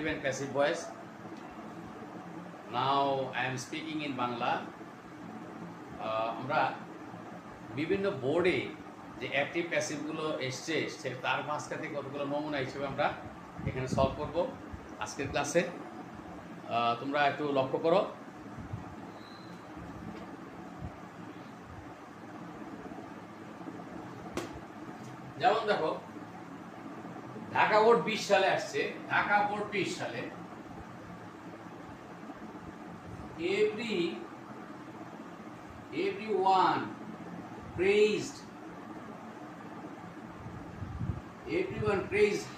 active and passive voice. Now I am speaking in Bangla. আমরা বিভিন্ন বোর্ডে যে অ্যাক্টিভ প্যাসিভগুলো এসছে তার মাঝখান থেকে কতগুলো নমুনা হিসেবে আমরা এখানে সলভ করব আজকের ক্লাসে। তোমরা একটু লক্ষ্য করো। যেমন দেখো, ঢাকা বোর্ড 20 সালে আসছে। ঢাকা বোর্ড 20 সালে everyone praised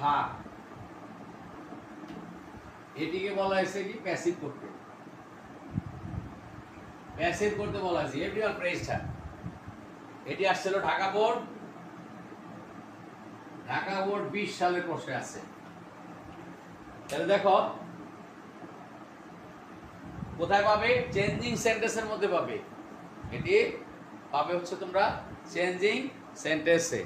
her. এটিকে বলা হয়েছে কি প্যাসিভ করতে, প্যাসিভ করতে বলা হয়েছে everyone praised her। এটি আসছিল ঢাকা বোর্ড 20 সালের প্রশ্নে আছে। তাহলে দেখো কোথায় পাবে? চেঞ্জিং সেন্টেন্সের মধ্যে পাবে। এটি পাবে হচ্ছে তোমরা চেঞ্জিং সেন্টেন্সে।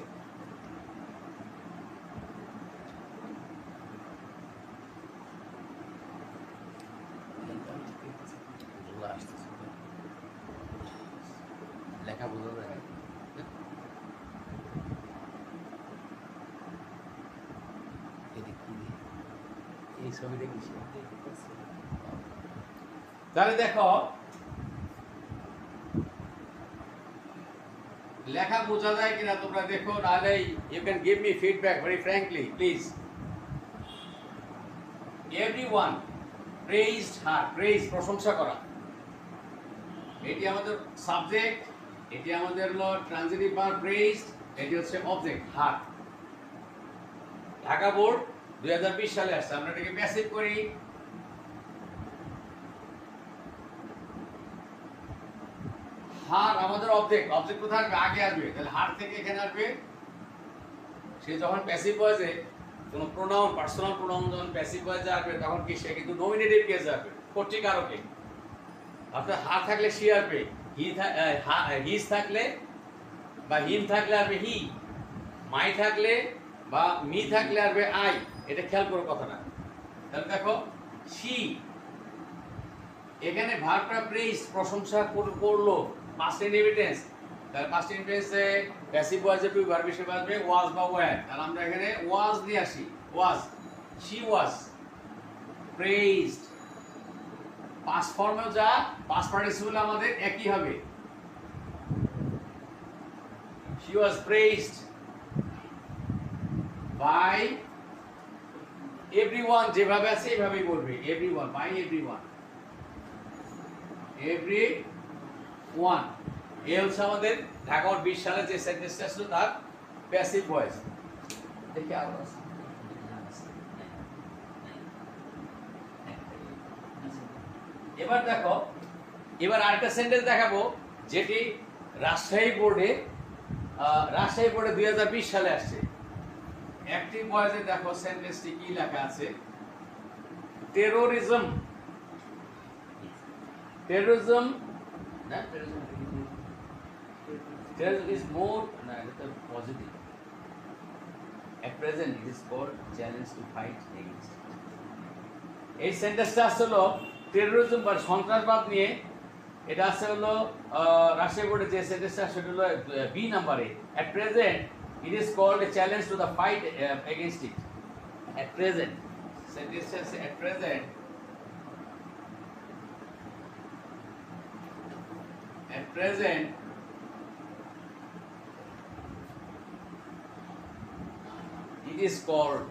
লেখা বোঝা যায় এই ছবিটা কি? তাহলে দেখো লেখা বোঝা যায় কিনা তোমরা দেখো, নাহলে you can give me feedback very frankly please. Everyone praised her, praise প্রশংসা করা, এটি আমাদের সাবজেক্ট, এটি আমাদের হলো ট্রানজিটিভ ভার্ব প্রেইজড, এটি হচ্ছে অবজেক্ট হার। ঢাকা বোর্ড 2020 সালে আসছে, আমরা এটাকে প্যাসিভ করি। হার আমাদের অবজেক্ট, অবজেক্ট কোথায় আসবে? আগে আসবে, তাহলে হার থেকে এখানে আসবে। সে যখন প্যাসিভ ভয়েসে কোনো প্রোনাউন, পার্সোনাল প্রোনাউন যখন প্যাসিভ ভয়েসে আসবে তখন কি সে কিন্তু নমিনেটিভ কেসে আসবে, কর্তৃকারকে। অর্থাৎ হার থাকলে সি আসবে, হিজ থাকলে বা হিম থাকলে আসবে হি, মাই থাকলে বা মি থাকলে আসবে আই। এটা খেয়াল করো কথাটা। তাহলে দেখো সি, এখানে ভার্বটা প্রেইজ প্রশংসা করলো, পাস্ট ইনডিফিনিট। তাহলে পাস্ট ইনডিফিনিটে প্যাসিভ ভয়েসে টু ভার্ব হিসেবে আসবে ওয়াজ বা ওয়্যার। তাহলে আমরা এখানে ওয়াজ দিয়ে আসি, ওয়াজ, শি ওয়াজ প্রেইজড। পাস্ট ফর্মেও যা পাস্ট পার্টিসিপল আমাদের একই হবে, শি ওয়াজ প্রেইজড বাই এভরিওয়ান। যেভাবে আছে এইভাবেই বলবে, এভরিওয়ান, বাই এভরিওয়ান, everyone। এ হচ্ছে আমাদের ঢাকা 20 সালে যে সেন্টেন্সটা ছিল তার প্যাসিভ ভয়েস। দেখি আরো আছে। এবার দেখো, এবার আরেকটা সেন্টেন্স দেখাবো যেটি রাজশাহী বোর্ডে 2020 সালে আসছে। অ্যাক্টিভ ভয়েসে দেখো সেন্টেন্সটি কি লেখা আছে? Terrorism, terrorism is more positive. At present it is called challenge to fight against it. এই সেন্টেন্সটা আসলে টেরোরিজম বা সন্ত্রাসবাদ নিয়ে। এটা আছে হলো রাজশাহী বোর্ডে যে সেন্টেন্সটা সেটা হলো বি নাম্বারে। At present it is called a challenge to the fight against it. At present সেন্টেন্সটা আছে at present, at present it is called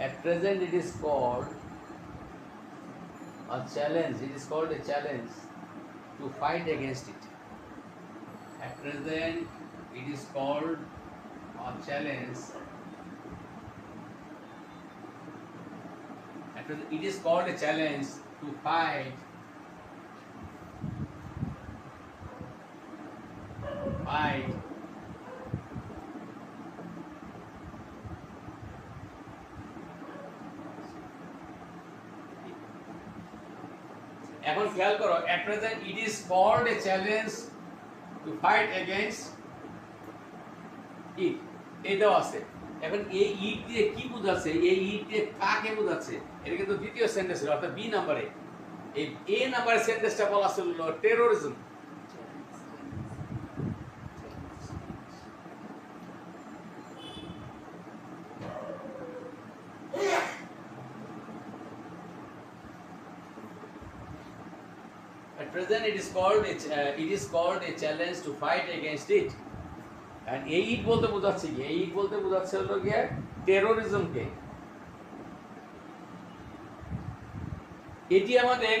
at present it is called a challenge, it is called a challenge to fight against it. At present it is called a challenge, it is called a challenge to fight এখন খেয়াল করো, at present it is called a challenge two fight against ইট, এইটাও আছে। এখন এই ইট দিয়ে কি বোঝাচ্ছে, এই ইট দিয়ে কাকে বোঝাচ্ছে, এটা কিন্তু দ্বিতীয় সেন্টেন্স, অর্থাৎ বি নাম্বারে। এই এ নাম্বারের সেন্টেন্সটা বলা ছিল terrorism. At present, it is called a challenge to fight against it. And এই ইট বলতে বোঝাচ্ছে কি? এই ইট বলতে বোঝাচ্ছে হলো গিয়ে টেরোরিজমকে। এটি আমাদের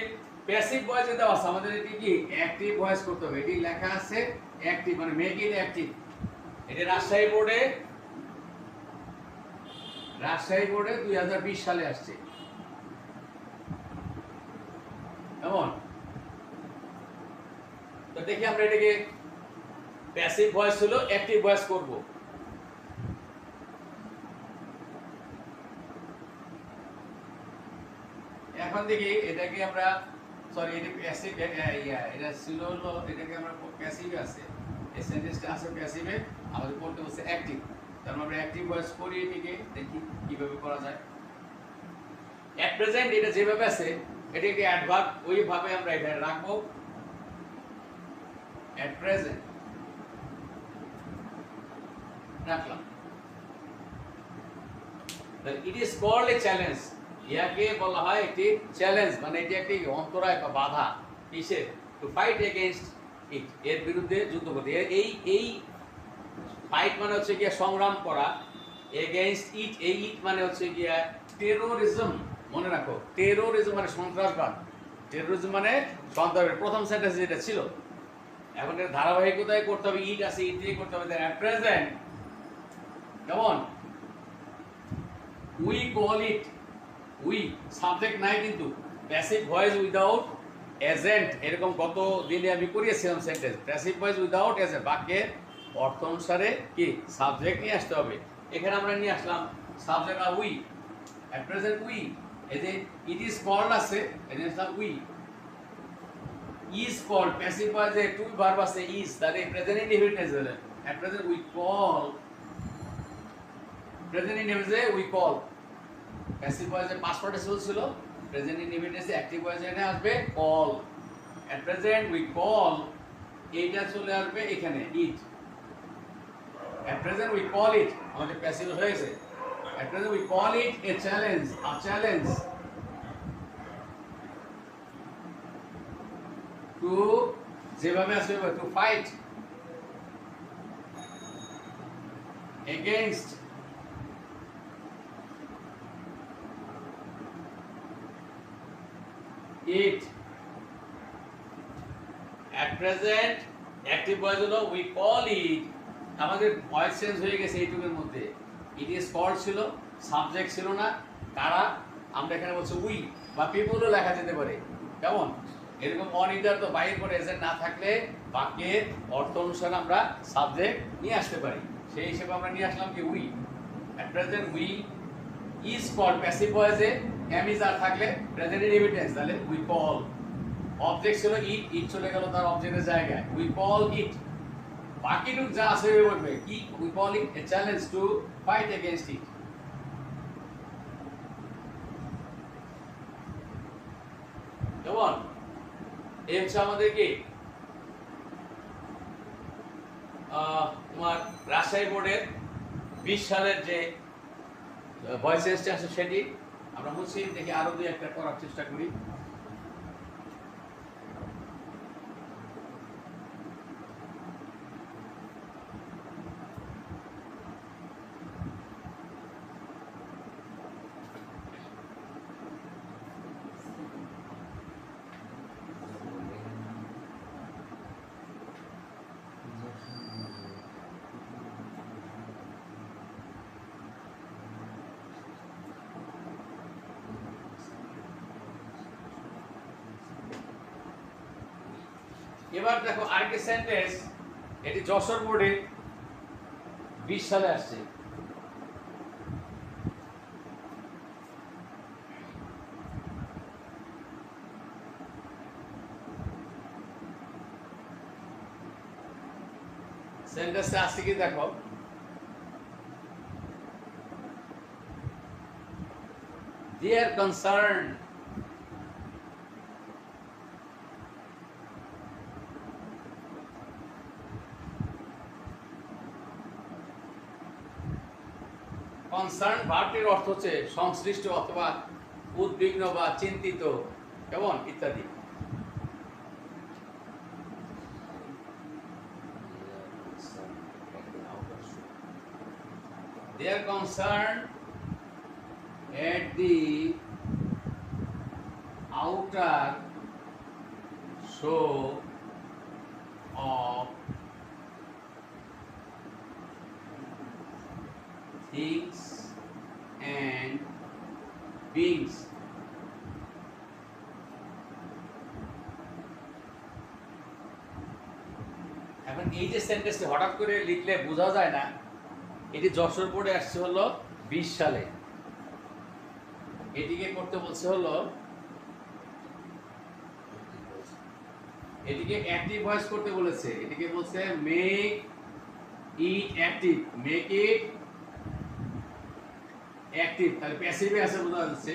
প্যাসিভ ভয়েসে দেওয়া আছে, আমাদের এটি কি অ্যাক্টিভ ভয়েস করতে হবে। এটি লেখা আছে অ্যাক্টিভ, মানে মেক ইট অ্যাক্টিভ। এটি রাজশাহী বোর্ডে 2020 সালে আসছে। কেমন? তো দেখি আমরা এটাকে প্যাসিভ ভয়েস হলো অ্যাক্টিভ ভয়েস করব। এখন দেখি এটাকে আমরা, সরি এটা প্যাসিভ, এটা ছিল হলো, এটাকে আমরা প্যাসিভ আছে, এই সেন্টেন্সটা আছে প্যাসিভে, আমাদের করতে বলছে অ্যাক্টিভ। তাহলে আমরা অ্যাক্টিভ ভয়েস করি, এটাকে দেখি কিভাবে করা যায়। এট প্রেজেন্ট এটা যেভাবে আছে, এটাকে অ্যাডভার্ব ওইভাবে আমরা এখানে রাখবো। at present রাখলাম। It is called a challenge, ইয়াকে বলা হয় একটি চ্যালেঞ্জ, মানে এটি একটি অন্তরায় বা বাধা। কিসের? টু ফাইট এগেইনস্ট ইট, এর বিরুদ্ধে যুদ্ধ করতে। এই ফাইট মানে হচ্ছে গিয়া সংগ্রাম করা, এগেইনস্ট ইট, এই ইট মানে হচ্ছে গিয়া টেরোরিজম। মনে রাখো, টেরোরিজম মানে সন্ত্রাসবাদ, টেরোরিজম মানে সন্ত্রাসবাদ। প্রথম সেন্টেন্স যেটা ছিল, এখন এর ধারাবাহিকতায় করতে হবে, ইট আছে, ইট দিয়ে করতে হবে। অ্যাট প্রেজেন্ট, কেমন? We call it, we subject নাই কিন্তু, প্যাসিভ ভয়েস উইদাউট এজেন্ট, এরকম গত দিনে আমি করিয়েছিলাম sentence. Passive voice without agent, বাক্যের অর্থ অনুসারে কি সাবজেক্ট নিয়ে আসতে হবে। এখানে আমরা নিয়ে আসলাম সাবজেক্ট আর উই। অ্যাট প্রেজেন্ট উই, এই যে ইট ইজ কল্ড আছে, এখানে আসলাম উই। ইজ কল্ড, প্যাসিভ ভয়েসে টু ভার্ব আছে ইজ, তাহলে প্রেজেন্ট ইনডিফিনিট হলো। At present we call, present ইনডিফিনিটে উই কল। প্যাসিভ ভয়েসে পাস্ট পার্টিসিপল ছিল, প্রেজেন্ট ইনডিফিনিটে অ্যাক্টিভ ভয়েসে এখানে আসবে call. At present we call, এইটা চলে আসবে এখানে it. At present we call it, আমাদের প্যাসিভ হয়েছে। At present we call it a challenge, a challenge to, যেভাবে আসবে to fight against it. at present active voice হলো উই কল ইট, আমাদের ভয়েস চেঞ্জ হয়ে গেছে এইটুকুর মধ্যে। ইট ইজ কল্ড ছিল, সাবজেক্ট ছিল না, কারা, আমরা এখানে বলছি উই বা পিপলও লেখা যেতে পারে। কেমন? এরকম অন ইদার তো বাইর করে এজেন্ট না থাকলে বাক্যের অর্থ অনুসারে আমরা সাবজেক্ট নিয়ে আসতে পারি। সেই হিসেবে আমরা নিয়ে আসলাম কি we. at present we is called, passive ভয়েসে এম ইজ আর থাকলে প্রেজেন্ট ইনডিফিনিট, তাহলে উই কল। অবজেক্ট ছিল ইট, ইট চলে গেল তার অবজেক্টের জায়গায়, উই কল ইট। বাকিটুক যা আছে বলবে কি, we call it a challenge two fight against ইট। কেমন? এই হচ্ছে আমাদের কি তোমার রাজশাহী বোর্ডের 20 সালের যে ভয়েস টেস্ট আছে সেটি আমরা বলছি। দেখি আরো দুই একটা করার চেষ্টা করি। এবার দেখো আরেকটি সেন্টেন্স, এটি যশোর বোর্ডে 20 সালে আসছে। সেন্টেন্সে আছে কি দেখো, dear concern, কনসার্ন ভার্বটির অর্থ হচ্ছে সংশ্লিষ্ট অথবা উদ্বিগ্ন বা চিন্তিত, কেমন ইত্যাদি। They are concerned at the outer show of things and beings. এখন এই যে সেন্টেন্সটি হঠাৎ করে লিখলে বোঝা যায় না, এটি যশোর বোর্ডে আসছে হলো 20 সালে। এটিকে করতে বলছে হলো, এটিকে অ্যাক্টিভ ভয়েস করতে বলেছে, এটিকে বলছে make it active, make it active. তাহলে প্যাসিভে আছে বোঝা যাচ্ছে।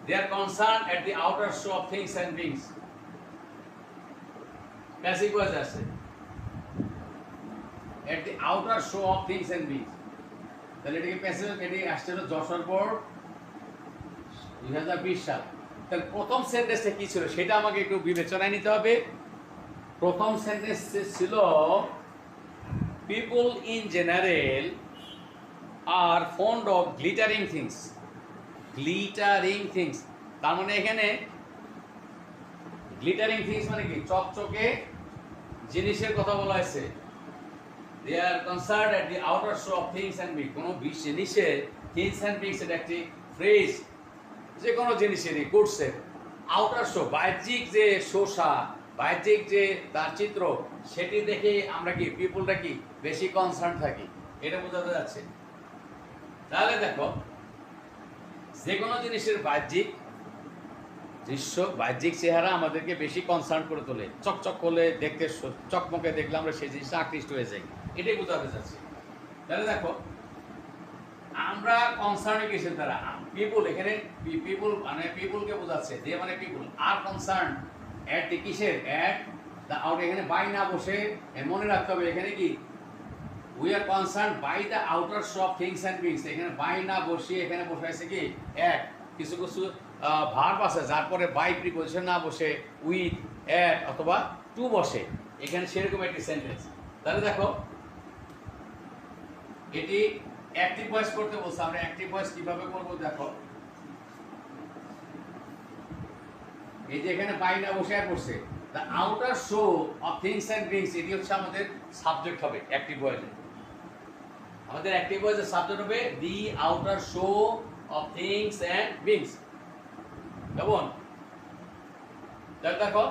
They are concern at the outer show of things and beings, passive voice আছে at the outer show of things and beings. তাহলে এটাকে প্যাসিভ, এটি আসছে হলো যশোর বোর্ড 2020 সাল। তাহলে প্রথম সেন্টেন্সটা কি ছিল সেটা আমাকে একটু বিবেচনায় নিতে হবে। প্রথম সেন্টেন্স ছিল people in general are fond of glittering things, glittering things. তার মানে এখানে গ্লিটারিং থিংস মানে কি, চকচকে জিনিসের কথা বলা হয়েছে। They are concerned at the outer show of things and beings. কোনো জিনিসের থিংস এন্ড বিংস এটা একটি ফ্রেজ, যে কোনো জিনিসেরই গুডসের আউটার শো, বাহ্যিক যে শোষা, বাহ্যিক যে তার চিত্র, সেটি দেখে আমরা কি পিপলটা কি বেশি কনসার্ন থাকি, এটা বোঝাতে যাচ্ছে। তাহলে দেখো, যে কোনো জিনিসের বাহ্যিক দৃশ্য, বাহ্যিক চেহারা আমাদেরকে বেশি কনসার্ন করে তোলে। চকচক করলে দেখতে, চকমকে দেখলে আমরা সেই জিনিসটা আকৃষ্ট হয়ে যাই, এটাই বোঝাতে চাচ্ছি। তাহলে দেখো, আমরা কনসার্ন কিসের দ্বারা, পিপল, এখানে পিপল মানে পিপলকে বোঝাচ্ছে, যে মানে people R concern at the কিসের, এট দ্য আউট। এখানে বাই না বসে মনে রাখতে হবে এখানে কি, we are concern by the outer show of things and beings. এখানে বাই না বসিয়ে এখানে বসে আছে কি এট, কিছু কিছু ভার্ব আছে যার পরে বাই প্রিপোজিশন না বসে উইথ, এট অথবা টু বসে, এখানে সেরকম একটি সেন্টেন্স। তাহলে দেখো, এটি অ্যাক্টিভ ভয়েস করতে বলছে। আমরা অ্যাক্টিভ ভয়েস কিভাবে করব দেখো, এই যে এখানে বাই না বসে আর বসে, the outer show of things and beings, এটি হচ্ছে আমাদের সাবজেক্ট হবে অ্যাক্টিভ ভয়েসে। আমাদের অ্যাক্টিভ ভয়েসের সাবজেক্ট হবে the outer show of things and beings, কেমন? দেখো,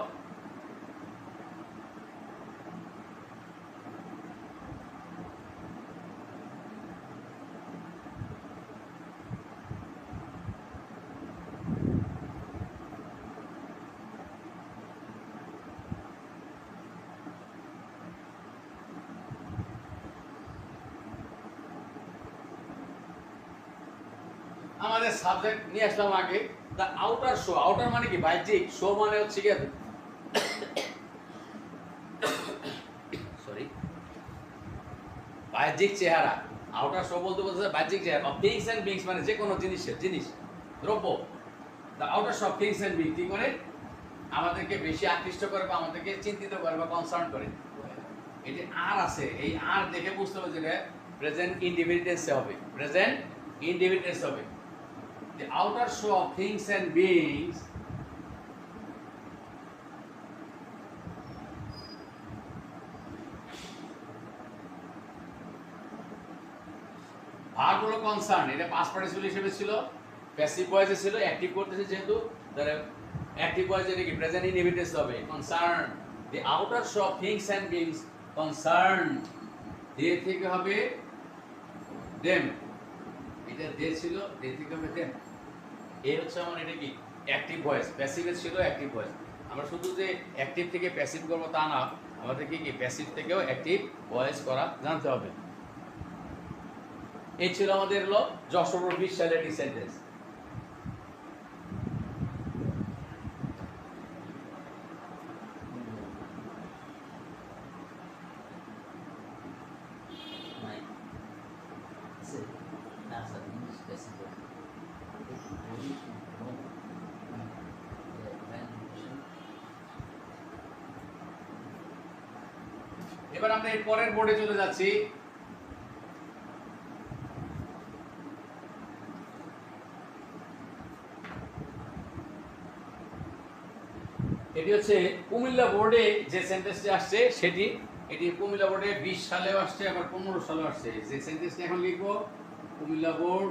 আমাদের সাবজেক্ট নিয়ে আসলাম আগে, দ্য আউটার শো। আউটার মানে কি বাহ্যিক, শো মানে হচ্ছে কি সরি বাহ্যিক চেহারা। আউটার শো বলতে বলতে বাহ্যিক চেহারা অফ থিংস এন্ড বিংস মানে যে কোনো জিনিসের, জিনিস দ্রব্য। The outer show of things and beings কি করে আমাদেরকে বেশি আকৃষ্ট করে বা আমাদেরকে চিন্তিত করে বা কনসার্ন করে। এটি আর আছে, এই আর দেখে বুঝতে হবে যে প্রেজেন্ট ইনডিফিনিটেন্সে হবে, প্রেজেন্ট ইনডিফিনিটেন্স হবে। The outer show of things and beings verb হলো কনসার্ন, এটা পাস্ট পার্টিসিপল হিসেবে ছিল, প্যাসিভ ভয়েসে ছিল, অ্যাক্টিভ করতেছে যেহেতু, তাহলে অ্যাক্টিভ ভয়েসে এটা কি প্রেজেন্ট ইনডিফিনিটেন্স হবে। Concern the outer show of things and beings, concern they থেকে হবে দেম, এটা দে ছিল, দে থেকে হবে দেম। এই হচ্ছে আমার এটা কি অ্যাক্টিভ ভয়েস, প্যাসিভে ছিল অ্যাক্টিভ ভয়েস। আমরা শুধু যে অ্যাক্টিভ থেকে প্যাসিভ করবো তা না, আমাদেরকে কি প্যাসিভ থেকেও অ্যাক্টিভ ভয়েস করা জানতে হবে। এই ছিল আমাদের হলো যশোর 20 সালের এই সেন্টেন্স। এবার আমরা এর পরের বোর্ডে চলে যাচ্ছি। এটি হচ্ছে কুমিল্লা বোর্ডে যে সেন্টেন্সটি আসছে সেটি, এটি কুমিল্লা বোর্ডে 20 সালেও আসছে, আবার 15 সালেও আসছে। যে সেন্টেন্সটি এখন লিখবো কুমিল্লা বোর্ড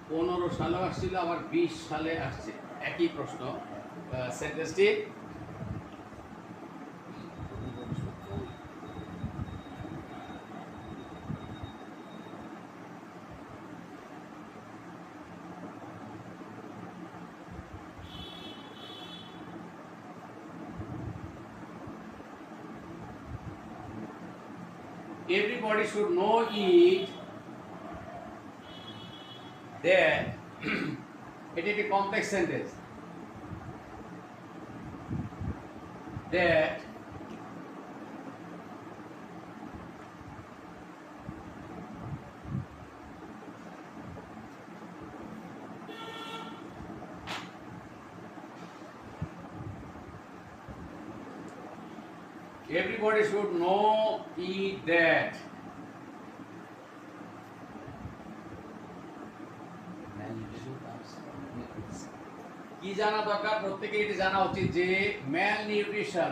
15 সালেও আসছিল, আবার 20 সালে আসছে, একই প্রশ্ন। সেন্টেন্সটি everybody should know it that it is a complex sentence that everybody should know it that কি জানা দরকার, প্রত্যেকে এটি জানা উচিত যে ম্যাল নিউট্রিশন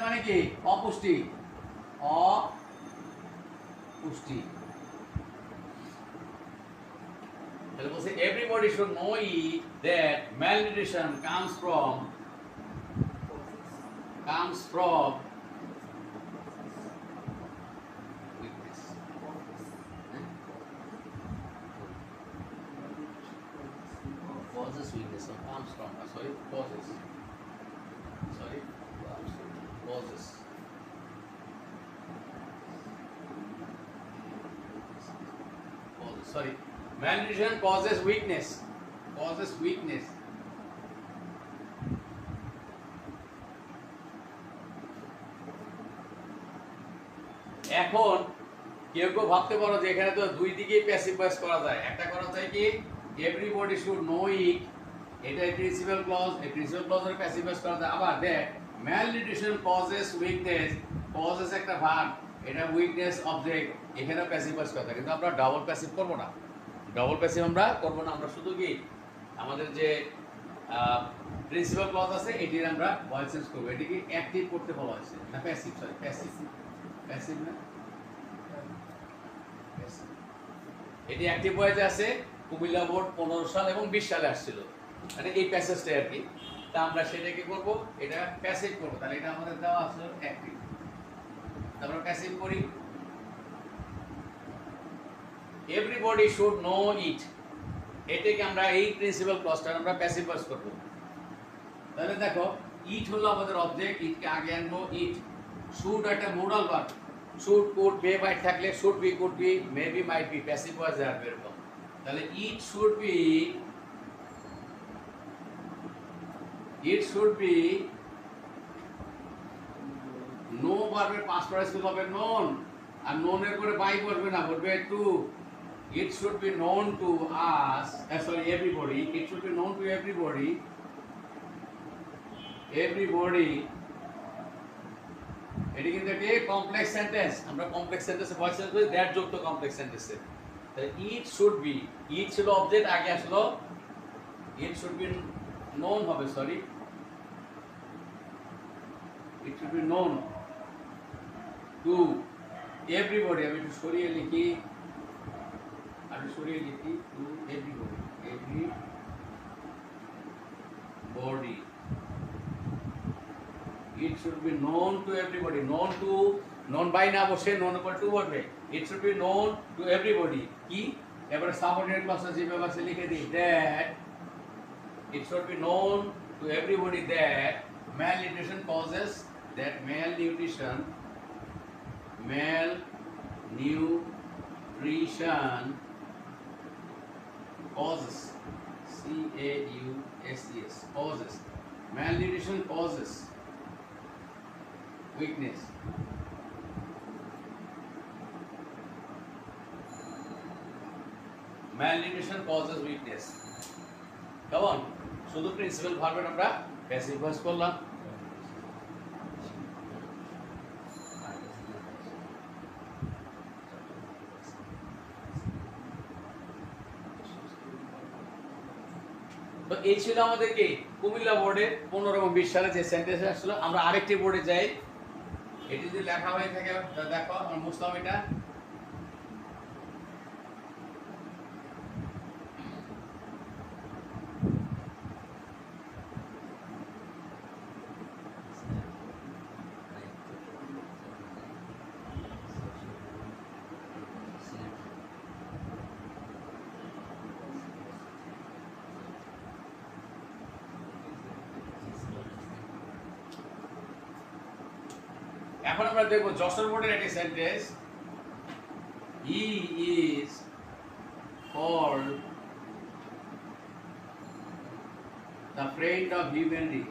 মানে কি? অপুষ্টি, অপুষ্টি। তাহলে বলছে everybody should know it that malnutrition comes from weakness. Causes weakness, or comes from, sorry, causes. Sorry, malnutrition causes weakness. এখন কেউ কেউ ভাবতে পারো যে এখানে তো দুই দিকেই প্যাসিভ ভয়েস করা যায়। একটা করা যায় কি এভরিবডি শুড নো ইট, এটা প্রিন্সিপাল ক্লজ, এই প্রিন্সিপাল ক্লজের প্যাসিভ ভয়েস করা যায়। আবার দেখ ম্যালনিউট্রিশন কজেস উইকনেস, কজেস একটা ভার্ব, এটা উইকনেস অবজেক্ট, এখানেও প্যাসিভ ভয়েস করা যায়। কিন্তু আমরা ডাবল প্যাসিভ করব না, আমরা শুধু কি আমাদের যে প্রিন্সিপাল ক্লজ আছে এটির আমরা ভয়েস চেঞ্জ করব। এটিকে অ্যাক্টিভ করতে বলা হয়েছে না প্যাসিভ, সরি প্যাসিভ না, এটি অ্যাক্টিভ ভয়েসে আছে। কুমিল্লা বোর্ড 15 সাল এবং 20 সালে আসছিল, মানে এই প্যাসেজটা আর কি। তা আমরা সেটা কি করব, এটা প্যাসিভ করব। তাহলে এটা আমাদের দেওয়া আছে অ্যাক্টিভ, আমরা প্যাসিভ করি এভরিবডি শুড নো ইট, এটাকে আমরা এই প্রিন্সিপাল ক্লজটা আমরা প্যাসিভ ভয়েস করব। তাহলে দেখো ইট হলো আমাদের অবজেক্ট, ইটকে আগে আনবো। ইট শুড একটা modal verb, should could may might থাকলে should be could be may be might be passive voice আসবে এরকম। তাহলে ইট শুড বি নো ভার্বের পাস্ট পার্টিসিপল হবে নোন, আর নোন এর পরে বাই করবে না, বলবে to. It should be known to us, everybody. It should be known to everybody. এটি কিন্তু একটি কমপ্লেক্স সেন্টেন্স। আমরা কমপ্লেক্স সেন্টেন্সে ভয়েস চেঞ্জ করি দ্যাট যুক্ত কমপ্লেক্স সেন্টেন্সে। তাহলে ইট শুড বি, ইট ছিল অবজেক্ট, আগে আসলো ইট শুড বি নোন হবে, sorry it should be known to everybody. আমি একটু সরিয়ে লিখি to everybody. It should be known to everybody. known by না বসে known উপর টু বসবে। It should be known to everybody কি এবারে সাবঅর্ডিনেট ক্লজটা যেভাবে আছে লিখে দিই, that it should be known to everybody that malnutrition causes, that malnutrition causes, C-A-U-S-E-S, causes, malnutrition causes weakness. Malnutrition causes weakness. Come on, শুধু principal ভার্বের আমরা passive voice করলাম। তো এই ছিল আমাদের কি কুমিল্লা বোর্ডে 15 এবং 20 সালে যে সেন্টেন্স আসছিল। আমরা আরেকটি বোর্ডে যাই, এটি যদি লেখা হয়ে থাকে দেখো আমরা মুছলাম এটা। এখন আমরা দেখব যশোর বোর্ডের একটি sentence, he is called the friend of humanity,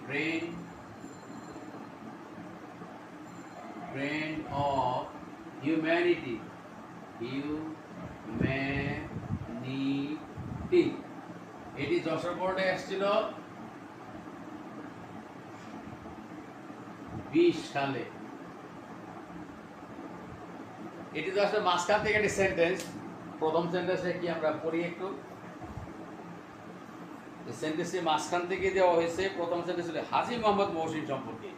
friend of humanity, humanity. এটি যশোর বোর্ডে এসেছিল 20 সালে। এটি তো আসলে মাঝখান থেকে একটি সেন্টেন্স। প্রথম সেন্টেন্সে কি আমরা পড়ি একটু, সেন্টেন্সে মাঝখান থেকে দেওয়া হয়েছে। প্রথম সেন্টেন্স ছিল হাজী মোহাম্মদ মহসিন সম্পর্কে।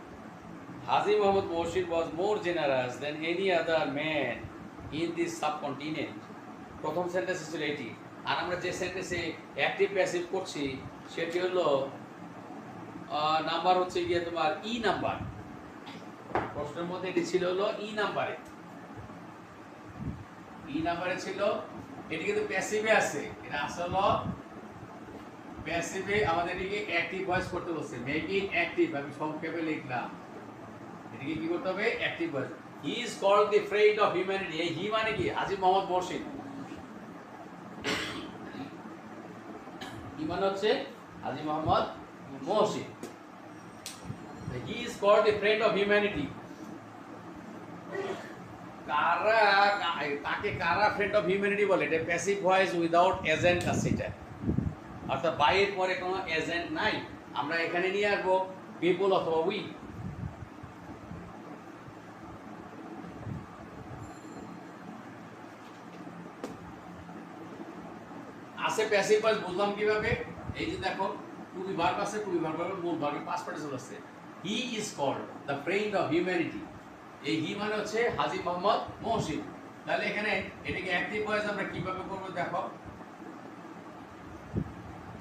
Haji Mohammad Mohsin was more generous than any other man in this subcontinent. প্রথম সেন্টেন্স ছিল এটি। আর আমরা যে সেন্টেন্সে অ্যাক্টিভ প্যাসিভ করছি সেটি হলো নাম্বার হচ্ছে গিয়ে তোমার ই নাম্বার। প্রশ্নের মধ্যে এটি ছিল হলো ই নাম্বারে, ই নাম্বারে ছিল। এটি কিন্তু প্যাসিভে আছে, এটা আসলে প্যাসিভে আমাদের এটিকে অ্যাক্টিভ ভয়েস করতে বলছে, মেক ইট অ্যাক্টিভ। আমি সংক্ষেপে লিখলাম, এটিকে কি করতে হবে, active voice. He is called the friend of humanity. এই হি মানে কি, হাজী মোহাম্মদ মহসিন। হি মানে হচ্ছে Haji Mohammad Mohsin. He is called the friend of humanity. কারা, তাকে কারা ফ্রেন্ড অফ হিউম্যানিটি বলে? এটা প্যাসিভ ভয়েস উইদাউট এজেন্ট আছে এটা, অর্থাৎ বাই এর পরে কোনো এজেন্ট নাই। আমরা এখানে নিয়ে আসবো পিপল অথবা উই। আছে প্যাসিভ ভয়েস বুঝলাম কিভাবে, এই যে দেখো টু বি ভার্ব আছে, টু বি ভার্বের মূল ভার্বের পাস্ট পার্টিসিপল আছে। He is called the friend of humanity. এই হি মানে হচ্ছে হাজী মোহাম্মদ মহসিন। তাহলে এখানে এটাকে অ্যাক্টিভ ভয়েস আমরা কিভাবে করব দেখো।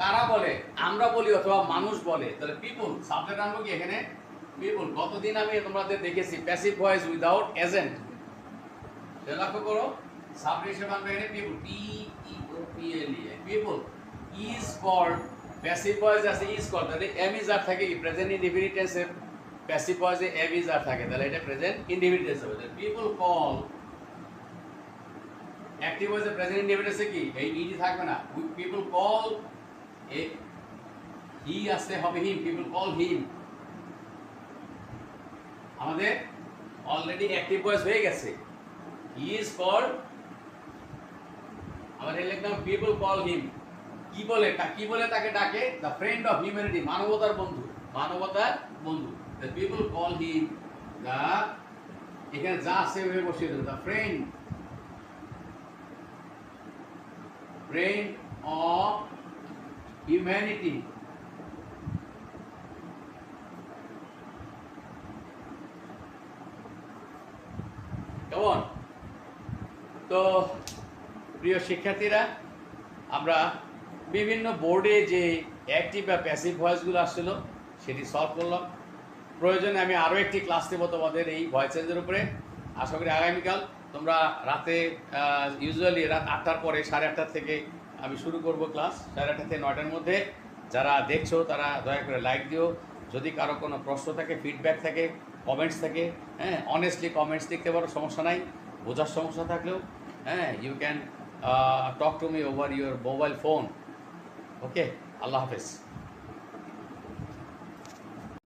কারা বলে, আমরা বলি অথবা মানুষ বলে, তাহলে পিপল সাবজেক্ট আনবো কি এখানে, পিপল। কতদিন আমি তোমাদের দেখেছি প্যাসিভ ভয়েস উইদাউট এজেন্ট। লক্ষ্য করো, সাবজেক্ট হিসেবে আনবো এখানে people, P E O P L E, people. Is called, passive voice আছে ইজ কল্ড, তাহলে এম ইজ আর থাকে কি প্রেজেন্ট ইনডিফিনিট টেন্সে। প্যাসিভ ভয়েসে এম ইজ আর থাকে, তাহলে এটা প্রেজেন্ট ইনডিফিনিট টেন্স হবে। পিপল কল, অ্যাক্টিভ ভয়েসে প্রেজেন্ট ইনডিফিনিট টেন্সে কি এই ইডি থাকবে না। পিপল কল, এ হি আসতে হবে হিম, পিপল কল হিম। আমাদের অলরেডি অ্যাক্টিভ ভয়েস হয়ে গেছে, হি ইজ কল্ড। আমাদের লিখলাম পিপল কল হিম। কি বলে, কি বলে তাকে ডাকে, দ্য ফ্রেন্ড অফ হিউম্যানিটি, মানবতার বন্ধু, মানবতার বন্ধু। The people call him the, এখানে যা আছে ওইভাবে বসিয়ে দেবে, the friend of humanity। কেমন? তো প্রিয় শিক্ষার্থীরা, আমরা বিভিন্ন বোর্ডে যে অ্যাক্টিভ বা প্যাসিভ ভয়েসগুলো আসছিল সেটি সলভ করলাম। প্রয়োজনে আমি আরও একটি ক্লাস দেবো তোমাদের এই ভয়েস চেঞ্জের উপরে। আশা করি আগামীকাল তোমরা রাতে ইউজুয়ালি রাত 8টার পরে 8:30 থেকে আমি শুরু করব ক্লাস, 8:30 থেকে 9টার মধ্যে। যারা দেখছো তারা দয়া করে লাইক দিও। যদি কারো কোনো প্রশ্ন থাকে, ফিডব্যাক থাকে, কমেন্টস থাকে, হ্যাঁ অনেস্টলি কমেন্টস লিখতে পারো, সমস্যা নাই। বোঝার সমস্যা থাকলেও হ্যাঁ you can talk to me over your mobile phone. Okay, আল্লাহ হাফেজ।